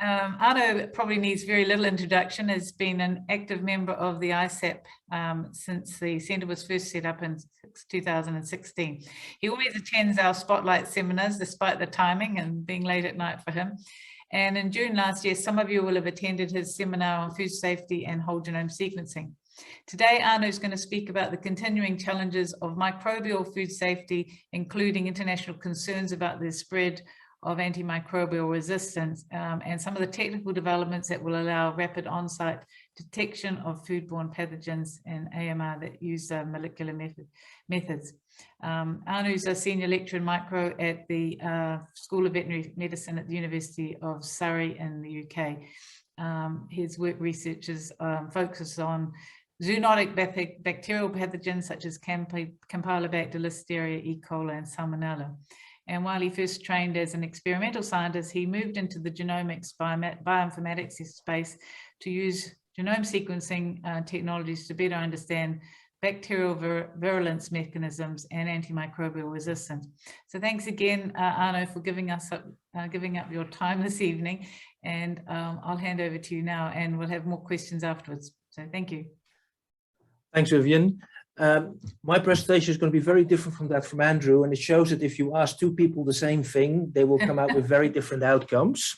Arnoud probably needs very little introduction, has been an active member of the ISAP since the centre was first set up in 2016. He always attends our Spotlight seminars, despite the timing and being late at night for him. And in June last year, some of you will have attended his seminar on food safety and whole genome sequencing. Today, Arnoud is going to speak about the continuing challenges of microbial food safety, including international concerns about the spread of antimicrobial resistance and some of the technical developments that will allow rapid on-site detection of foodborne pathogens and AMR that use molecular methods. Arnoud is a senior lecturer in micro at the School of Veterinary Medicine at the University of Surrey in the UK. His work researches focus on zoonotic bacterial pathogens such as Campylobacter, Listeria, E. coli, and Salmonella. And while he first trained as an experimental scientist, he moved into the genomics bioinformatics space to use genome sequencing technologies to better understand bacterial virulence mechanisms and antimicrobial resistance. So thanks again, Arnoud, for giving up your time this evening. And I'll hand over to you now, and we'll have more questions afterwards. So thank you. Thanks, Vivian. My presentation is going to be very different from that from Andrew, and it shows that if you ask two people the same thing, they will come out with very different outcomes.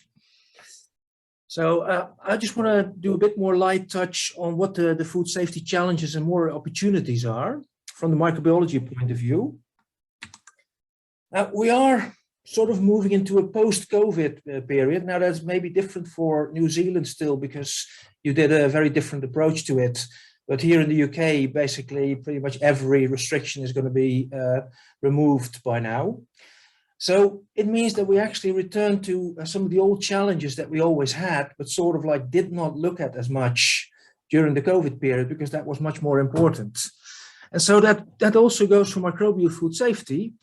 So I just want to do a bit more light touch on what the food safety challenges and more opportunities are from the microbiology point of view. We are sort of moving into a post-COVID period. Now that's maybe different for New Zealand still, because you did a very different approach to it. But here in the UK, basically, pretty much every restriction is going to be removed by now. So it means that we actually return to some of the old challenges that we always had, but sort of like did not look at as much during the COVID period, because that was much more important. And so that also goes for microbial food safety.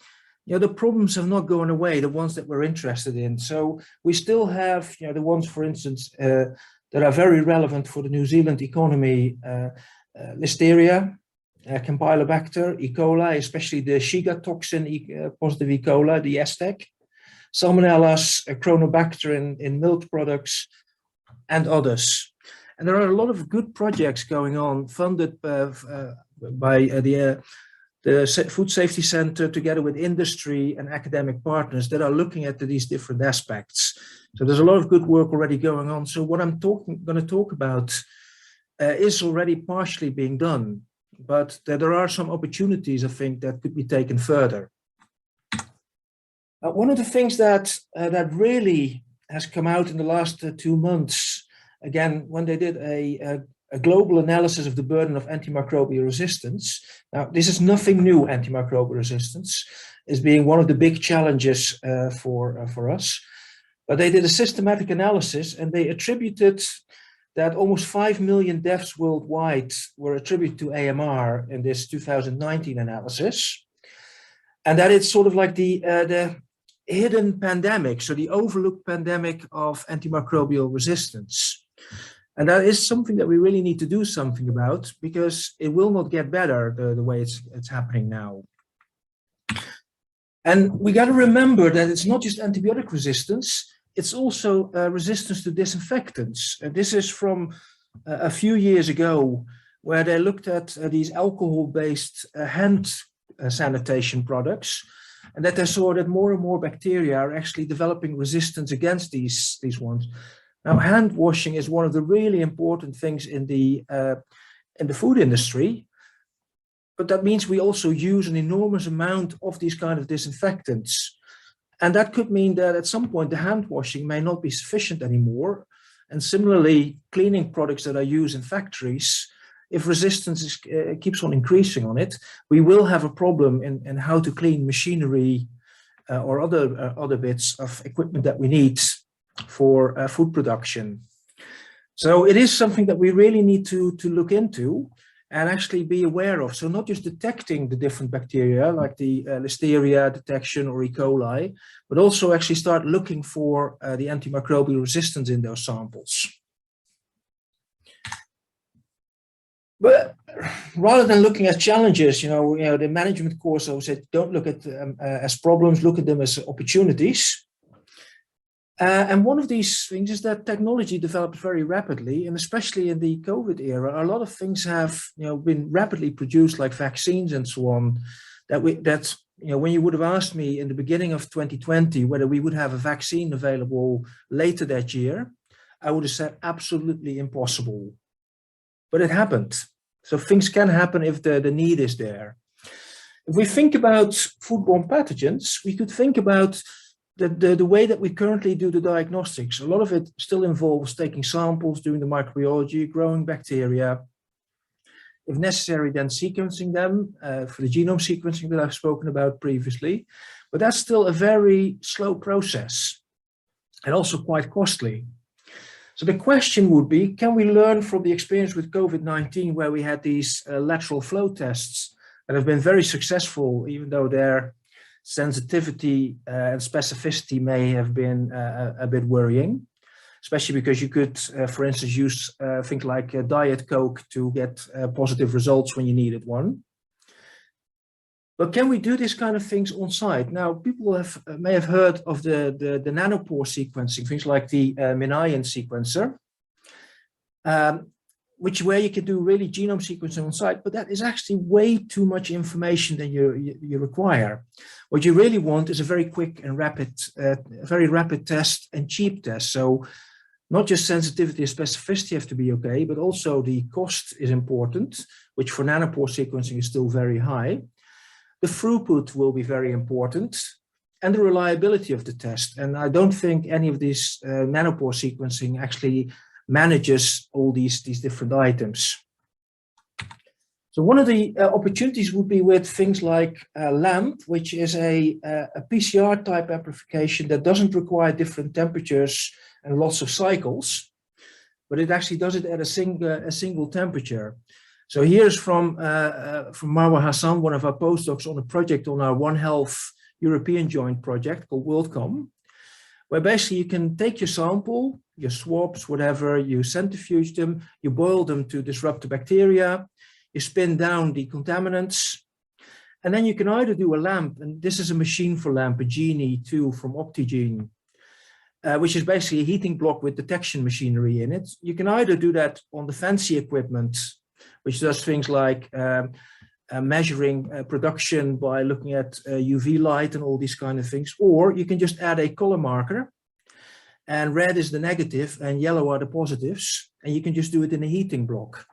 You know, the problems have not gone away, the ones that we're interested in. So we still have, you know, the ones, for instance, that are very relevant for the New Zealand economy, Listeria, Campylobacter, E. coli, especially the Shiga toxin positive E. coli, the STEC, Salmonellas, Chronobacter in milk products, and others. And there are a lot of good projects going on, funded by the Food Safety Center together with industry and academic partners that are looking at these different aspects. So there's a lot of good work already going on. So what I'm going to talk about is already partially being done, but there are some opportunities, I think, that could be taken further. One of the things that really has come out in the last 2 months, again, when they did a global analysis of the burden of antimicrobial resistance. Now, this is nothing new. Antimicrobial resistance is being one of the big challenges for us. But they did a systematic analysis, and they attributed that almost 5 million deaths worldwide were attributed to AMR in this 2019 analysis. And that it's sort of like the hidden pandemic, so the overlooked pandemic of antimicrobial resistance. And that is something that we really need to do something about, because it will not get better the way it's happening now. And we got to remember that it's not just antibiotic resistance, it's also resistance to disinfectants. And this is from a few years ago, where they looked at these alcohol-based hand sanitation products, and that they saw that more and more bacteria are actually developing resistance against these ones. Now, hand washing is one of the really important things in the food industry, but that means we also use an enormous amount of these kind of disinfectants. And that could mean that at some point the hand washing may not be sufficient anymore. And similarly, cleaning products that are used in factories, if resistance keeps on increasing on it, we will have a problem in how to clean machinery or other bits of equipment that we need for food production. So it is something that we really need to look into and actually be aware of. So not just detecting the different bacteria like the Listeria detection or E. coli, but also actually start looking for the antimicrobial resistance in those samples. But rather than looking at challenges, the management course always said, don't look at them as problems, look at them as opportunities. And one of these things is that technology develops very rapidly, and especially in the COVID era, a lot of things have been rapidly produced, like vaccines and so on. That when you would have asked me in the beginning of 2020 whether we would have a vaccine available later that year, I would have said absolutely impossible. But it happened. So things can happen if the need is there. If we think about foodborne pathogens, we could think about the way that we currently do the diagnostics. A lot of it still involves taking samples, doing the microbiology, growing bacteria. If necessary, then sequencing them for the genome sequencing that I've spoken about previously. But that's still a very slow process and also quite costly. So the question would be, can we learn from the experience with COVID-19, where we had these lateral flow tests that have been very successful, even though their sensitivity and specificity may have been a bit worrying, especially because you could, for instance, use things like Diet Coke to get positive results when you needed one. But can we do this kind of things on site? Now, people may have heard of the nanopore sequencing, things like the Minion sequencer, where you can do really genome sequencing on site, but that is actually way too much information than you require. What you really want is a very quick and very rapid test and cheap test. So not just sensitivity and specificity have to be okay, but also the cost is important, which for nanopore sequencing is still very high. The throughput will be very important, and the reliability of the test. And I don't think any of these nanopore sequencing actually manages all these different items. So one of the opportunities would be with things like LAMP, which is a PCR type amplification that doesn't require different temperatures and lots of cycles, but it actually does it at a single temperature. So here's from Marwa Hassan, one of our postdocs on a project on our One Health European joint project called WorldCom, where basically you can take your sample, your swabs, whatever, you centrifuge them, you boil them to disrupt the bacteria, you spin down the contaminants, and then you can either do a LAMP, and this is a machine for LAMP, a Genie 2 from Optigene, which is basically a heating block with detection machinery in it. You can either do that on the fancy equipment, which does things like measuring production by looking at UV light and all these kind of things, or you can just add a color marker, and red is the negative and yellow are the positives, and you can just do it in a heating block.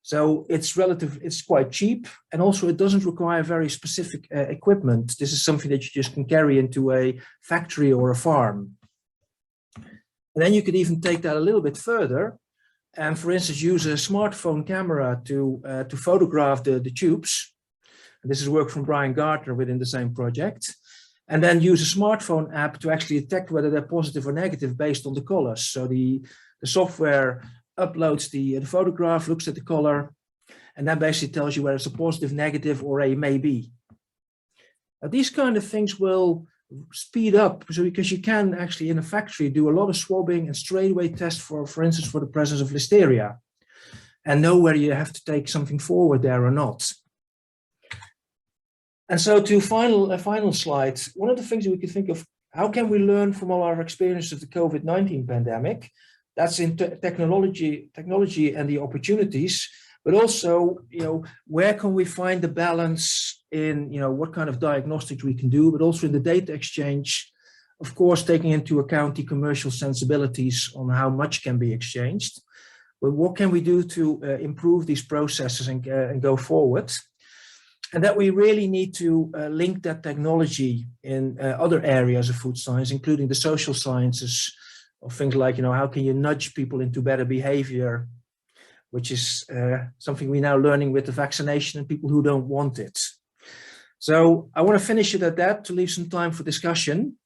So it's quite cheap, and also it doesn't require very specific equipment. This is something that you just can carry into a factory or a farm. And then you could even take that a little bit further, and for instance, use a smartphone camera to photograph the tubes. And this is work from Brian Gardner within the same project. And then use a smartphone app to actually detect whether they're positive or negative based on the colors. So the software uploads the photograph, looks at the color, and then basically tells you whether it's a positive, negative, or a maybe. Now, these kind of things will speed up, so because you can actually in a factory do a lot of swabbing and straight away test for instance, for the presence of Listeria, and know whether you have to take something forward there or not. And so to a final slide, one of the things that we could think of, how can we learn from all our experience of the COVID-19 pandemic? That's in technology and the opportunities, but also, where can we find the balance in, what kind of diagnostics we can do, but also in the data exchange, of course, taking into account the commercial sensibilities on how much can be exchanged. But what can we do to improve these processes and go forward? And that we really need to link that technology in other areas of food science, including the social sciences, of things like, how can you nudge people into better behavior, which is something we're now learning with the vaccination and people who don't want it. So I want to finish it at that to leave some time for discussion.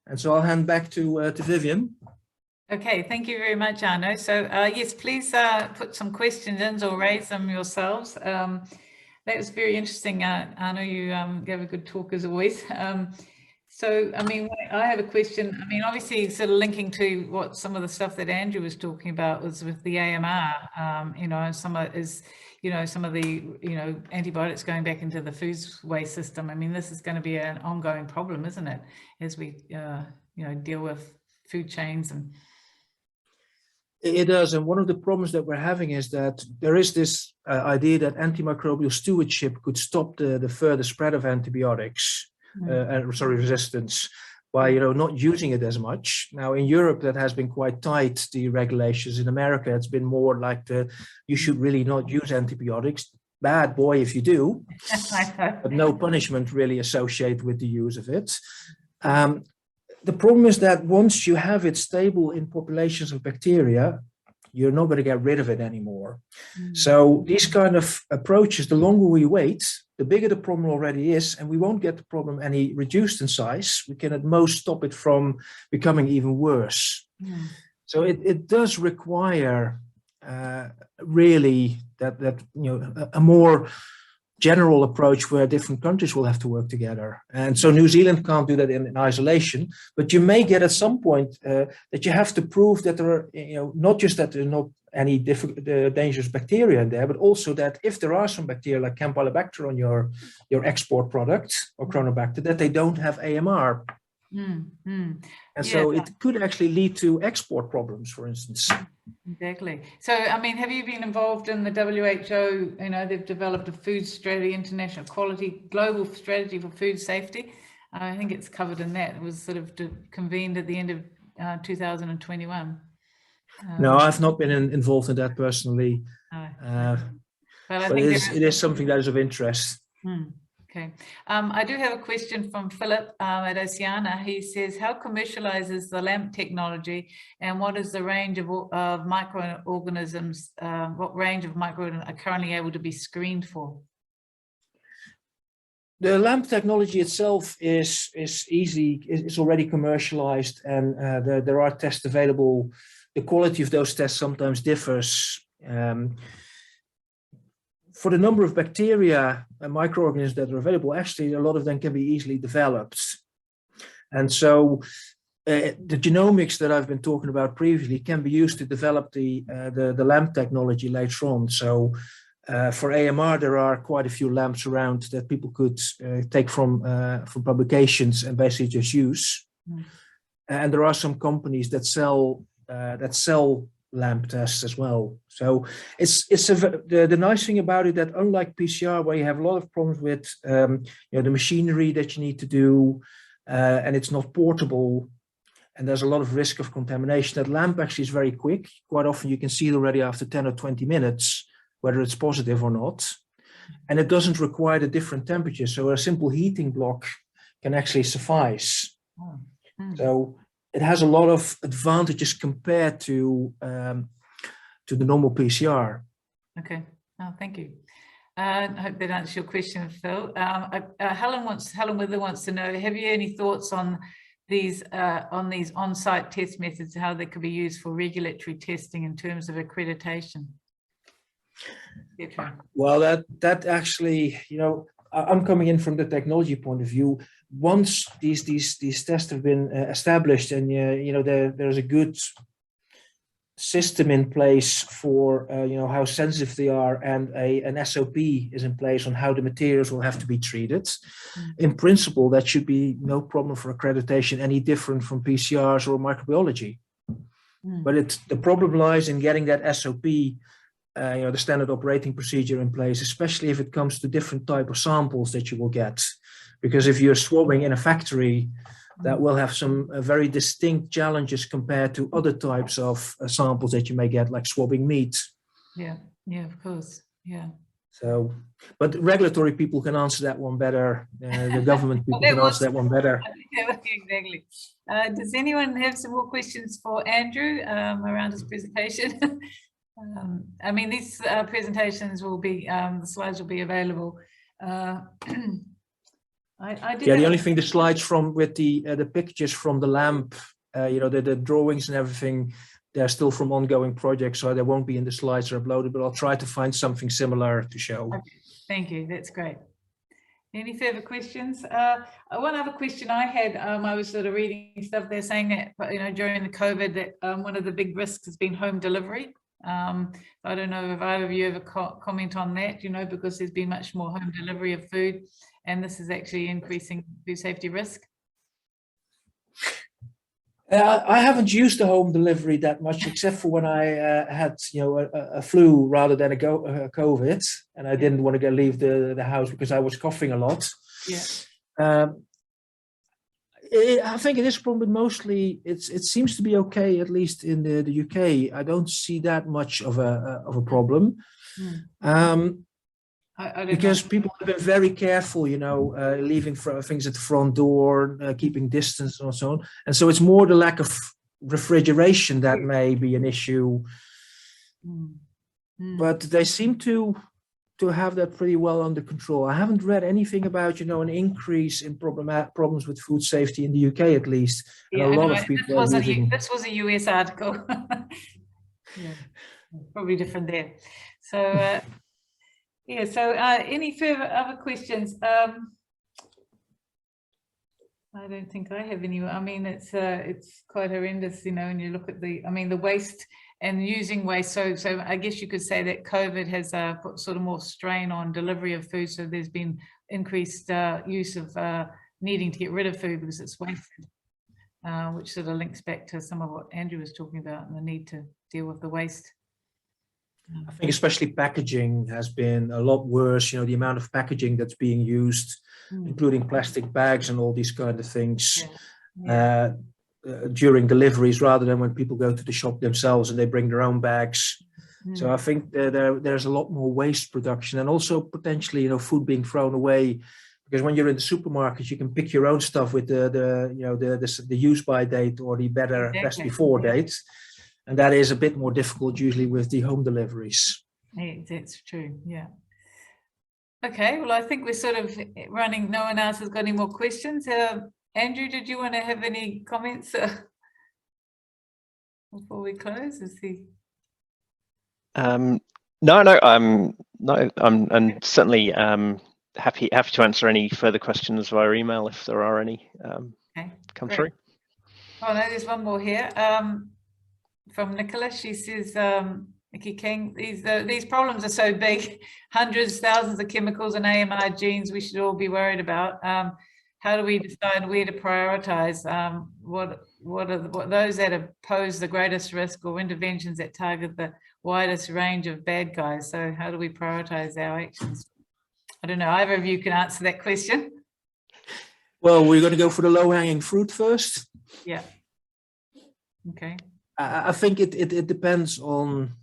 And so I'll hand back to Vivian. Okay, thank you very much, Arno. So yes, please put some questions in or raise them yourselves. That was very interesting, Arno. You gave a good talk as always. So, I mean, I have a question. I mean, obviously, sort of linking to what some of the stuff that Andrew was talking about was with the AMR, some of the, antibiotics going back into the foodways system. I mean, this is going to be an ongoing problem, isn't it? As we, deal with food chains and. It does, and one of the problems that we're having is that there is this idea that antimicrobial stewardship could stop the further spread of antibiotics, resistance, by not using it as much. Now in Europe that has been quite tight, the regulations. In America it's been more like you should really not use antibiotics. Bad boy if you do, but no punishment really associated with the use of it. The problem is that once you have it stable in populations of bacteria, you're not going to get rid of it anymore. So these kind of approaches, the longer we wait, the bigger the problem already is, and we won't get the problem any reduced in size. We can at most stop it from becoming even worse. So it does require really that a more general approach where different countries will have to work together. And so New Zealand can't do that in isolation, but you may get at some point that you have to prove that there are, not just that there are not any dangerous bacteria in there, but also that if there are some bacteria like Campylobacter on your export product or Chronobacter, that they don't have AMR. And so it could actually lead to export problems, for instance. Exactly. So, I mean, have you been involved in the WHO? They've developed a food strategy, international quality, global strategy for food safety. I think it's covered in that. It was sort of convened at the end of 2021. No, I've not been involved in that personally. But it is something that is of interest. Okay. I do have a question from Philip at Oceana. He says, how commercializes the LAMP technology and what is the range of microorganisms, what range of microorganisms are currently able to be screened for? The LAMP technology itself is easy, it's already commercialized, and there are tests available. The quality of those tests sometimes differs. For the number of bacteria and microorganisms that are available, actually a lot of them can be easily developed. And so the genomics that I've been talking about previously can be used to develop the LAMP technology later on. So for AMR, there are quite a few lamps around that people could take from publications and basically just use. And there are some companies that sell LAMP tests as well. So the nice thing about it that unlike PCR, where you have a lot of problems with the machinery that you need to do, and it's not portable, and there's a lot of risk of contamination, that LAMP actually is very quick. Quite often you can see it already after 10 or 20 minutes, whether it's positive or not. And it doesn't require a different temperature. So a simple heating block can actually suffice. So it has a lot of advantages compared to the normal PCR. Okay. Oh, thank you. I hope that answers your question, Phil. Helen Wither wants to know: have you any thoughts on these on-site test methods, how they could be used for regulatory testing in terms of accreditation? Well, that actually, I'm coming in from the technology point of view. Once these tests have been established, and there's a good system in place for how sensitive they are, and an SOP is in place on how the materials will have to be treated. In principle, that should be no problem for accreditation, any different from PCRs or microbiology. But the problem lies in getting that SOP, the standard operating procedure, in place, especially if it comes to different type of samples that you will get. Because if you're swabbing in a factory, that will have some very distinct challenges compared to other types of samples that you may get, like swabbing meat. Yeah, of course. Yeah. So, but regulatory people can answer that one better. The government people can answer that one better. Yeah, exactly. Does anyone have some more questions for Andrew around his presentation? I mean, these presentations will be, the slides will be available. The only thing, the slides with the pictures from the LAMP, the drawings and everything, they're still from ongoing projects, so they won't be in the slides that are uploaded, but I'll try to find something similar to show. Okay. Thank you, that's great. Any further questions? One other question I had, I was sort of reading stuff, they're saying that, during the COVID, that one of the big risks has been home delivery. I don't know if either of you ever comment on that, because there's been much more home delivery of food, and this is actually increasing food safety risk. I haven't used the home delivery that much, except for when I had, a flu rather than a COVID, and I didn't want to leave the house because I was coughing a lot. Yeah. I think it is probably mostly it seems to be okay, at least in the UK. I don't see that much of a problem. Because people have been very careful, leaving things at the front door, keeping distance and so on. And so it's more the lack of refrigeration that may be an issue. But they seem to have that pretty well under control. I haven't read anything about, an increase in problems with food safety in the UK, at least. Yeah, and a lot of people are moving. This was a US article. Yeah, probably different there. So, yeah, so any other questions? I don't think I have any. I mean, it's quite horrendous, and you look at the waste and using waste. So I guess you could say that COVID has put sort of more strain on delivery of food. So there's been increased use of needing to get rid of food because it's wasted, which sort of links back to some of what Andrew was talking about and the need to deal with the waste. I think especially packaging has been a lot worse. The amount of packaging that's being used, including plastic bags and all these kind of things during deliveries, rather than when people go to the shop themselves and they bring their own bags. So I think there's a lot more waste production, and also potentially, food being thrown away. Because when you're in the supermarket, you can pick your own stuff with the use by date or the best before date. And that is a bit more difficult usually with the home deliveries. That's true, yeah. Okay, well, I think we're sort of running. No one else has got any more questions. Andrew, did you want to have any comments before we close? No, I'm certainly happy to answer any further questions via email if there are any come through. Oh, no, there's one more here. From Nicola, she says, Nikki King, these problems are so big, hundreds, thousands of chemicals and AMI genes we should all be worried about. How do we decide where to prioritize? What are those that pose the greatest risk, or interventions that target the widest range of bad guys? So how do we prioritize our actions? I don't know, either of you can answer that question. Well, we're going to go for the low-hanging fruit first. Yeah. Okay. I think it depends on.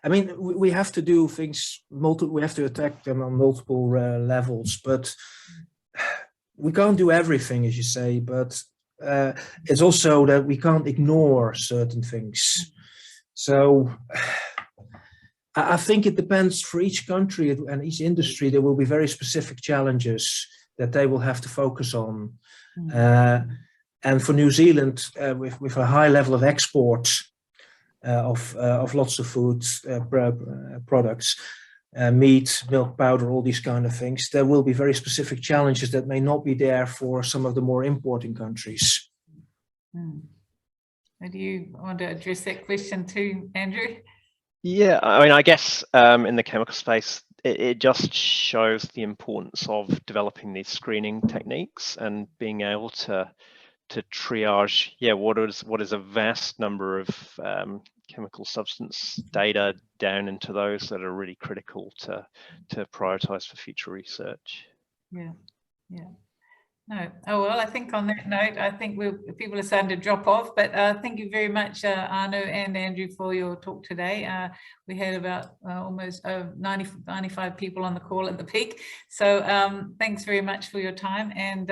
I mean, we have to do things we have to attack them on multiple levels, but we can't do everything, as you say. But it's also that we can't ignore certain things. So I think it depends for each country and each industry. There will be very specific challenges that they will have to focus on. And for New Zealand, with a high level of export of lots of food products, meat, milk powder, all these kind of things, there will be very specific challenges that may not be there for some of the more importing countries. Do you want to address that question too, Andrew? Yeah, I mean, I guess in the chemical space, it just shows the importance of developing these screening techniques and being able to triage, what is a vast number of chemical substance data down into those that are really critical to prioritize for future research. Yeah. No. Oh, well, I think on that note, I think people are starting to drop off, but thank you very much, Arnoud and Andrew, for your talk today. We had about almost 95 people on the call at the peak. So thanks very much for your time. And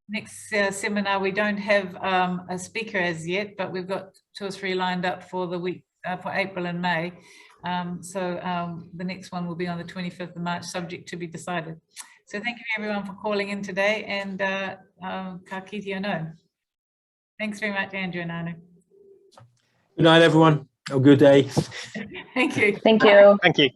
next seminar, we don't have a speaker as yet, but we've got 2 or 3 lined up for the week for April and May. So the next one will be on the 25th of March, subject to be decided. So thank you everyone for calling in today, and ka kite anō. Thanks very much, Andrew and Arnoud. Good night, everyone. Have a good day. Thank you. Thank you. Thank you.